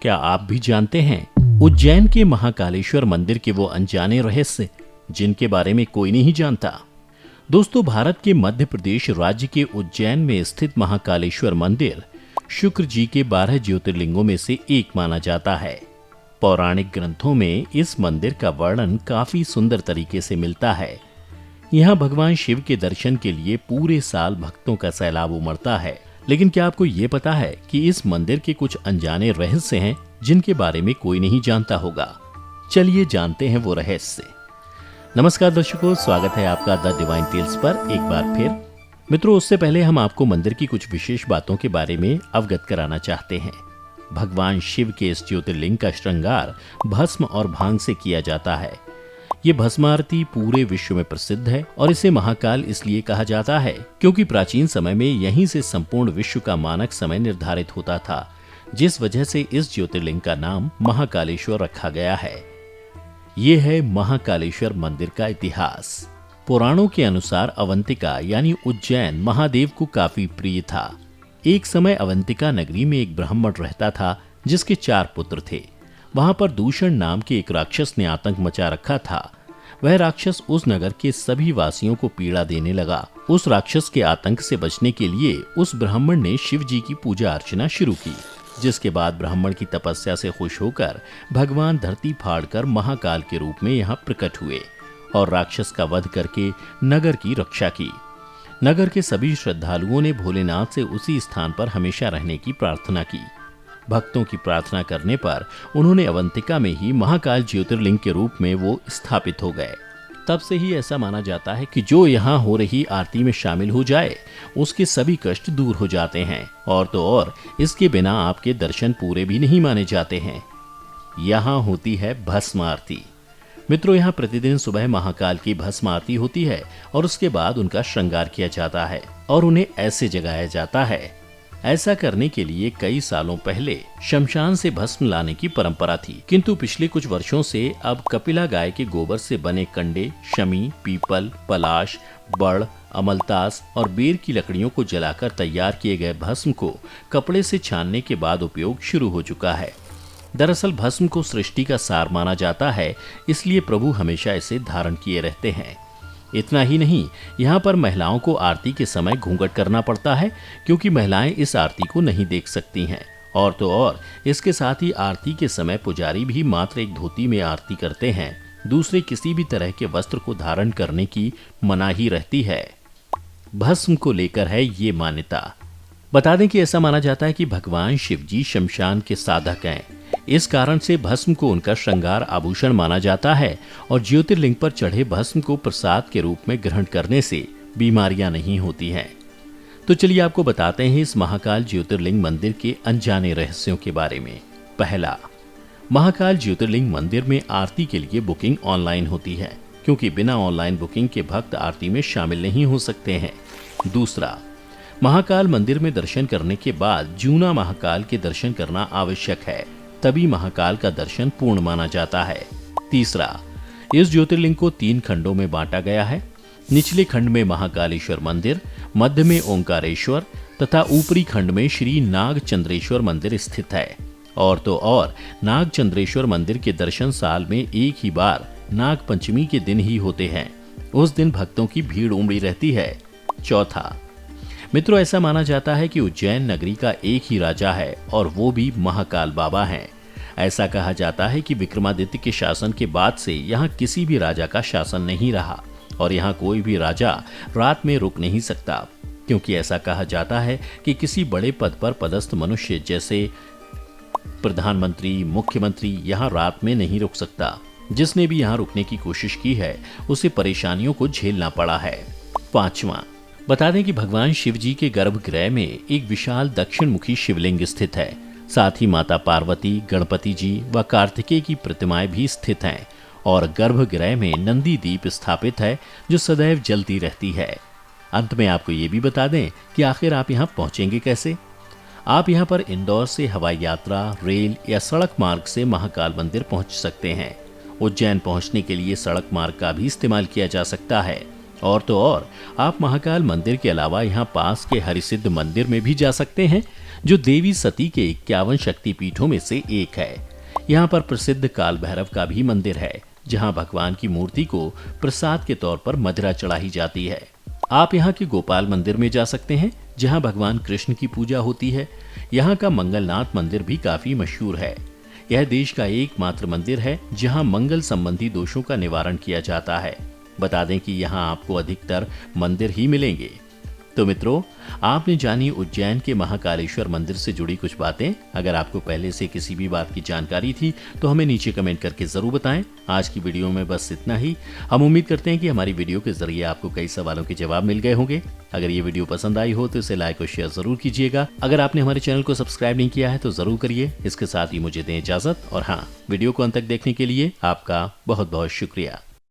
क्या आप भी जानते हैं उज्जैन के महाकालेश्वर मंदिर के वो अनजाने रहस्य जिनके बारे में कोई नहीं जानता। दोस्तों, भारत के मध्य प्रदेश राज्य के उज्जैन में स्थित महाकालेश्वर मंदिर शुक्र जी के 12 ज्योतिर्लिंगों में से एक माना जाता है। पौराणिक ग्रंथों में इस मंदिर का वर्णन काफी सुंदर तरीके से मिलता है। यहाँ भगवान शिव के दर्शन के लिए पूरे साल भक्तों का सैलाब उमड़ता है। लेकिन क्या आपको ये पता है कि इस मंदिर के कुछ अनजाने रहस्य हैं जिनके बारे में कोई नहीं जानता होगा? चलिए जानते हैं वो रहस्य। नमस्कार दर्शकों, स्वागत है आपका द डिवाइन टेल्स पर एक बार फिर। मित्रों, उससे पहले हम आपको मंदिर की कुछ विशेष बातों के बारे में अवगत कराना चाहते हैं। भगवान शिव के इस ज्योतिर्लिंग का श्रृंगार भस्म और भांग से किया जाता है। ये भस्म आरती पूरे विश्व में प्रसिद्ध है और इसे महाकाल इसलिए कहा जाता है क्योंकि प्राचीन समय में यहीं से संपूर्ण विश्व का मानक समय निर्धारित होता था, जिस वजह से इस ज्योतिर्लिंग का नाम महाकालेश्वर रखा गया है। ये है महाकालेश्वर मंदिर का इतिहास। पुराणों के अनुसार अवंतिका यानी उज्जैन महादेव को काफी प्रिय था। एक समय अवंतिका नगरी में एक ब्राह्मण रहता था जिसके 4 पुत्र थे। वहां पर दूषण नाम के एक राक्षस ने आतंक मचा रखा था। वह राक्षस उस नगर के सभी वासियों को पीड़ा देने लगा। उस राक्षस के आतंक से बचने के लिए उस ब्राह्मण ने शिव जी की पूजा अर्चना शुरू की, जिसके बाद ब्राह्मण की तपस्या से खुश होकर भगवान धरती फाड़कर महाकाल के रूप में यहाँ प्रकट हुए और राक्षस का वध करके नगर की रक्षा की। नगर के सभी श्रद्धालुओं ने भोलेनाथ से उसी स्थान पर हमेशा रहने की प्रार्थना की। भक्तों की प्रार्थना करने पर उन्होंने अवंतिका में ही महाकाल ज्योतिर्लिंग के रूप में वो स्थापित हो गए। तब से ही ऐसा माना जाता है कि जो यहाँ हो रही आरती में शामिल हो जाए उसके सभी कष्ट दूर हो जाते हैं। और तो और इसके बिना आपके दर्शन पूरे भी नहीं माने जाते हैं। यहाँ होती है भस्म आरती। मित्रों, यहाँ प्रतिदिन सुबह महाकाल की भस्म आरती होती है और उसके बाद उनका श्रृंगार किया जाता है और उन्हें ऐसे जगाया जाता है। ऐसा करने के लिए कई सालों पहले शमशान से भस्म लाने की परंपरा थी, किंतु पिछले कुछ वर्षों से अब कपिला गाय के गोबर से बने कंडे, शमी, पीपल, पलाश, बड़, अमलतास और बेर की लकड़ियों को जलाकर तैयार किए गए भस्म को कपड़े से छानने के बाद उपयोग शुरू हो चुका है। दरअसल भस्म को सृष्टि का सार माना जाता है, इसलिए प्रभु हमेशा इसे धारण किए रहते हैं। इतना ही नहीं, यहाँ पर महिलाओं को आरती के समय घूंघट करना पड़ता है क्योंकि महिलाएं इस आरती को नहीं देख सकती हैं। और तो और इसके साथ ही आरती के समय पुजारी भी मात्र एक धोती में आरती करते हैं। दूसरे किसी भी तरह के वस्त्र को धारण करने की मनाही रहती है। भस्म को लेकर है ये मान्यता। बता दें कि ऐसा माना जाता है कि भगवान शिव जी शमशान के साधक हैं। इस कारण से भस्म को उनका श्रृंगार आभूषण माना जाता है और ज्योतिर्लिंग पर चढ़े भस्म को प्रसाद के रूप में ग्रहण करने से बीमारियां नहीं होती हैं। तो चलिए आपको बताते हैं इस महाकाल ज्योतिर्लिंग मंदिर के अनजाने रहस्यों के बारे में। पहला, महाकाल ज्योतिर्लिंग मंदिर में आरती के लिए बुकिंग ऑनलाइन होती है क्योंकि बिना ऑनलाइन बुकिंग के भक्त आरती में शामिल नहीं हो सकते हैं। दूसरा, महाकाल मंदिर में दर्शन करने के बाद जूना महाकाल के दर्शन करना आवश्यक है, तभी महाकाल का दर्शन पूर्ण माना जाता है। तीसरा, इस ज्योतिर्लिंग को 3 खंडों में बांटा गया है। निचले खंड में महाकालेश्वर मंदिर, मध्य में ओंकारेश्वर तथा ऊपरी खंड में श्री नागचंद्रेश्वर मंदिर स्थित है। और तो और नागचंद्रेश्वर मंदिर के दर्शन साल में एक ही बार नाग पंचमी के दिन ही होते हैं। उस दिन भक्तों की भीड़ उमड़ी रहती है। चौथा, मित्रों, ऐसा माना जाता है कि उज्जैन नगरी का एक ही राजा है और वो भी महाकाल बाबा हैं। ऐसा कहा जाता है कि विक्रमादित्य के शासन के बाद से यहाँ किसी भी राजा का शासन नहीं रहा और यहाँ कोई भी राजा रात में रुक नहीं सकता, क्योंकि ऐसा कहा जाता है कि किसी बड़े पद पर पदस्थ मनुष्य जैसे प्रधानमंत्री, मुख्यमंत्री यहाँ रात में नहीं रुक सकता। जिसने भी यहाँ रुकने की कोशिश की है उसे परेशानियों को झेलना पड़ा है। पांचवा, बता दें कि भगवान शिव जी के गर्भगृह में एक विशाल दक्षिण मुखी शिवलिंग स्थित है। साथ ही माता पार्वती, गणपति जी व कार्तिकेय की प्रतिमाएं भी स्थित हैं और गर्भगृह में नंदी दीप स्थापित है जो सदैव जलती रहती है। अंत में आपको ये भी बता दें कि आखिर आप यहाँ पहुंचेंगे कैसे। आप यहाँ पर इंदौर से हवाई यात्रा, रेल या सड़क मार्ग से महाकाल मंदिर पहुंच सकते हैं। उज्जैन पहुंचने के लिए सड़क मार्ग का भी इस्तेमाल किया जा सकता है। और तो और आप महाकाल मंदिर के अलावा यहाँ पास के हरिसिद्ध मंदिर में भी जा सकते हैं, जो देवी सती के 51 शक्तिपीठों में से एक है। यहाँ पर प्रसिद्ध काल भैरव का भी मंदिर है, जहाँ भगवान की मूर्ति को प्रसाद के तौर पर मदिरा चढ़ाई जाती है। आप यहाँ के गोपाल मंदिर में जा सकते हैं, जहाँ भगवान कृष्ण की पूजा होती है। यहाँ का मंगलनाथ मंदिर भी काफी मशहूर है। यह देश का एकमात्र मंदिर है जहाँ मंगल संबंधी दोषों का निवारण किया जाता है। बता दें कि यहाँ आपको अधिकतर मंदिर ही मिलेंगे। तो मित्रों, आपने जानी उज्जैन के महाकालेश्वर मंदिर से जुड़ी कुछ बातें। अगर आपको पहले से किसी भी बात की जानकारी थी तो हमें नीचे कमेंट करके जरूर बताएं। आज की वीडियो में बस इतना ही। हम उम्मीद करते हैं कि हमारी वीडियो के जरिए आपको कई सवालों के जवाब मिल गए होंगे। अगर ये वीडियो पसंद आई हो तो इसे लाइक और शेयर जरूर कीजिएगा। अगर आपने हमारे चैनल को सब्सक्राइब नहीं किया है तो जरूर करिए। इसके साथ ही मुझे दें इजाजत, और हाँ, वीडियो को अंत तक देखने के लिए आपका बहुत बहुत शुक्रिया।